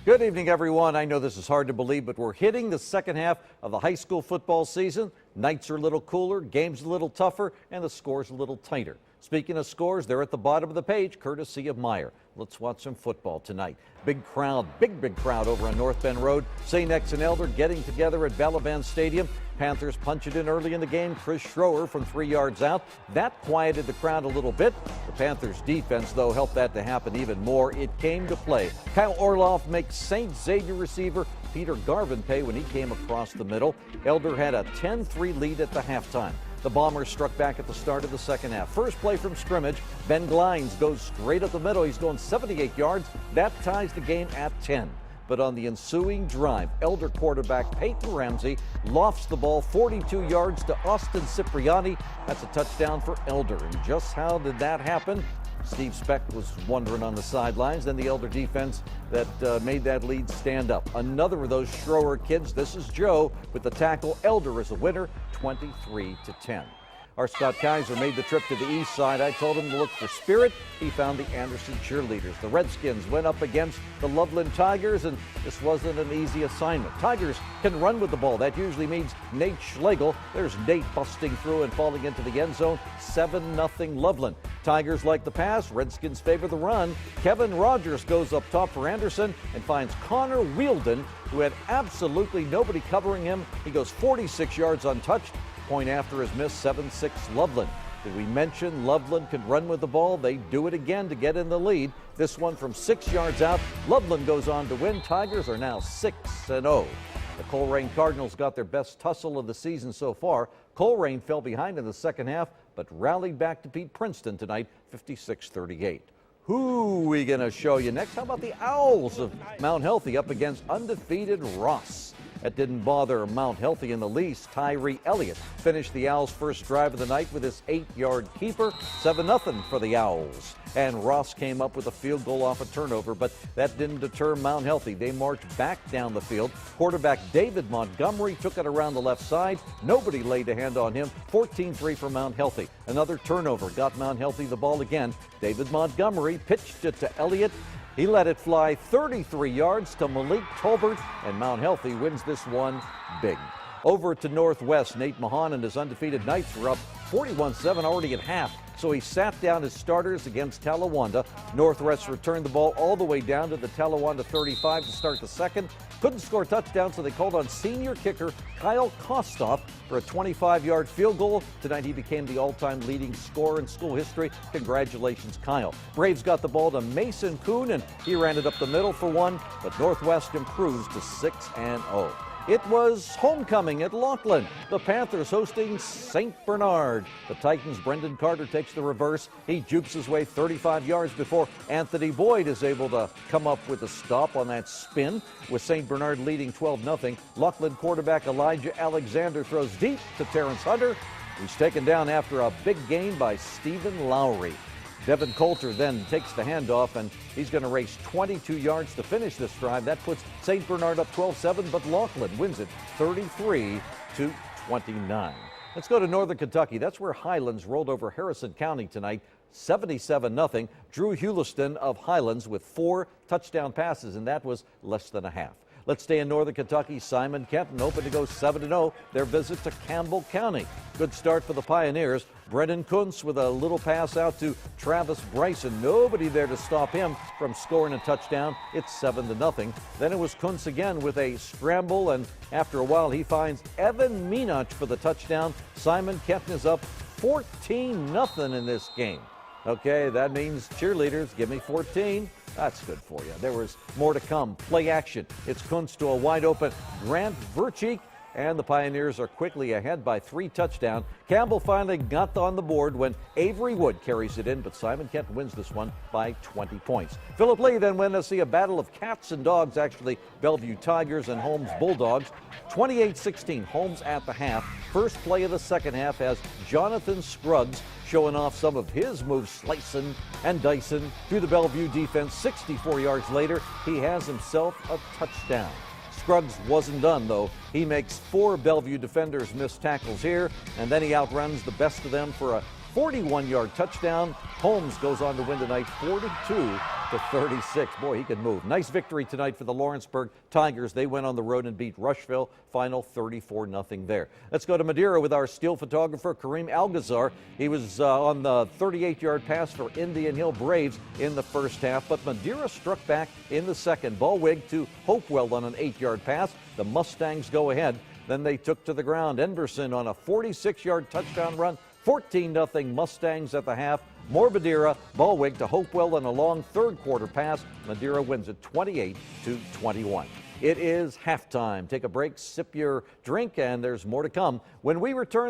Good evening, everyone. I know this is hard to believe, but we're hitting the second half of the high school football season. Nights are a little cooler, games a little tougher, and the scores a little tighter. Speaking of scores, they're at the bottom of the page, courtesy of Meyer. Let's watch some football tonight. Big crowd over on North Bend Road. St. X and Elder getting together at Loveland Stadium. Panthers punch it in early in the game. Chris Schroer from 3 yards out. That quieted the crowd a little bit. The Panthers defense, though, helped that to happen even more. It came to play. Kyle Orloff makes St. Xavier receiver Peter Garvin pay when he came across the middle. Elder had a 10-3 lead at the halftime. The Bombers struck back at the start of the second half. First play from scrimmage, Ben Glines goes straight up the middle. He's going 78 yards. That ties the game at 10. But on the ensuing drive, Elder quarterback Peyton Ramsey lofts the ball 42 yards to Austin Cipriani. That's a touchdown for Elder. And just how did that happen? Steve Speck was wondering on the sidelines. Then the Elder defense that made that lead stand up. Another of those Schroer kids. This is Joe with the tackle. Elder is a winner, 23-10. Our Scott Kaiser made the trip to the east side. I told him to look for spirit. He found the Anderson cheerleaders. The Redskins went up against the Loveland Tigers, and this wasn't an easy assignment. Tigers can run with the ball. That usually means Nate Schlegel. There's Nate busting through and falling into the end zone. 7-0 Loveland. Tigers like the pass. Redskins favor the run. Kevin Rogers goes up top for Anderson and finds Connor Wielden, who had absolutely nobody covering him. He goes 46 yards untouched. Point after his miss, 7-6 Loveland. Did we mention Loveland can run with the ball? They do it again to get in the lead. This one from 6 yards out. Loveland goes on to win. Tigers are now 6-0. The Coleraine Cardinals got their best tussle of the season so far. Coleraine fell behind in the second half, but rallied back to beat Princeton tonight, 56-38. Who are we going to show you next? How about the Owls of Mount Healthy up against undefeated Ross? That didn't bother Mount Healthy in the least. Tyree Elliott finished the Owls' first drive of the night with his 8-yard keeper. 7-0 for the Owls. And Ross came up with a field goal off a turnover, but that didn't deter Mount Healthy. They marched back down the field. Quarterback David Montgomery took it around the left side. Nobody laid a hand on him. 14-3 for Mount Healthy. Another turnover got Mount Healthy the ball again. David Montgomery pitched it to Elliott. He let it fly 33 yards to Malik Tolbert, and Mount Healthy wins this one big. Over to Northwest, Nate Mahan and his undefeated Knights were up 41-7 already at half, so he sat down his starters against Talawanda. Northwest returned the ball all the way down to the Talawanda 35 to start the second. Couldn't score a touchdown, so they called on senior kicker Kyle Kostoff for a 25-yard field goal. Tonight he became the all-time leading scorer in school history. Congratulations, Kyle. Braves got the ball to Mason Kuhn, and he ran it up the middle for one, but Northwest improves to 6-0. It was homecoming at Loveland. The Panthers hosting St. Bernard. The Titans' Brendan Carter takes the reverse. He jukes his way 35 yards before Anthony Boyd is able to come up with a stop on that spin. With St. Bernard leading 12-0, Loveland quarterback Elijah Alexander throws deep to Terrence Hunter. He's taken down after a big gain by Stephen Lowry. Devin Coulter then takes the handoff, and he's going to race 22 yards to finish this drive. That puts St. Bernard up 12-7, but Loveland wins it 33-29. Let's go to Northern Kentucky. That's where Highlands rolled over Harrison County tonight, 77-0. Drew Hewliston of Highlands with 4 touchdown passes, and that was less than a half. Let's stay in Northern Kentucky. Simon Kenton open to go 7-0. Their visit to Campbell County. Good start for the Pioneers. Brendan Kuntz with a little pass out to Travis Bryson. Nobody there to stop him from scoring a touchdown. It's 7-0. Then it was Kuntz again with a scramble, and after a while he finds Evan Meenach for the touchdown. Simon Kenton is up 14-0 in this game. Okay, that means cheerleaders, give me 14. That's good for you. There was more to come. Play action. It's Kuntz to a wide open Grant Vercheek, and the Pioneers are quickly ahead by 3 touchdowns. Campbell finally got on the board when Avery Wood carries it in, but Simon Kent wins this one by 20 points. Philip Lee then went to see a battle of cats and dogs, actually Bellevue Tigers and Holmes Bulldogs. 28-16, Holmes at the half. First play of the second half has Jonathan Scruggs showing off some of his moves, slicing and dicing through the Bellevue defense. 64 yards later, he has himself a touchdown. Scruggs wasn't done, though. He makes 4 Bellevue defenders miss tackles here, and then he outruns the best of them for a 41-yard touchdown. Holmes goes on to win tonight 42-36. Boy, he can move. Nice victory tonight for the Lawrenceburg Tigers. They went on the road and beat Rushville. Final 34-0 there. Let's go to Madeira with our still photographer, Kareem Algazar. He was on the 38-yard pass for Indian Hill Braves in the first half, but Madeira struck back in the second. Ball wig to Hopewell on an 8-yard pass. The Mustangs go ahead. Then they took to the ground. Enverson on a 46-yard touchdown run. 14-0 Mustangs at the half. More Madeira. Ballwig to Hopewell on a long third quarter pass. Madeira wins it 28-21. It is halftime. Take a break, sip your drink, and there's more to come when we return.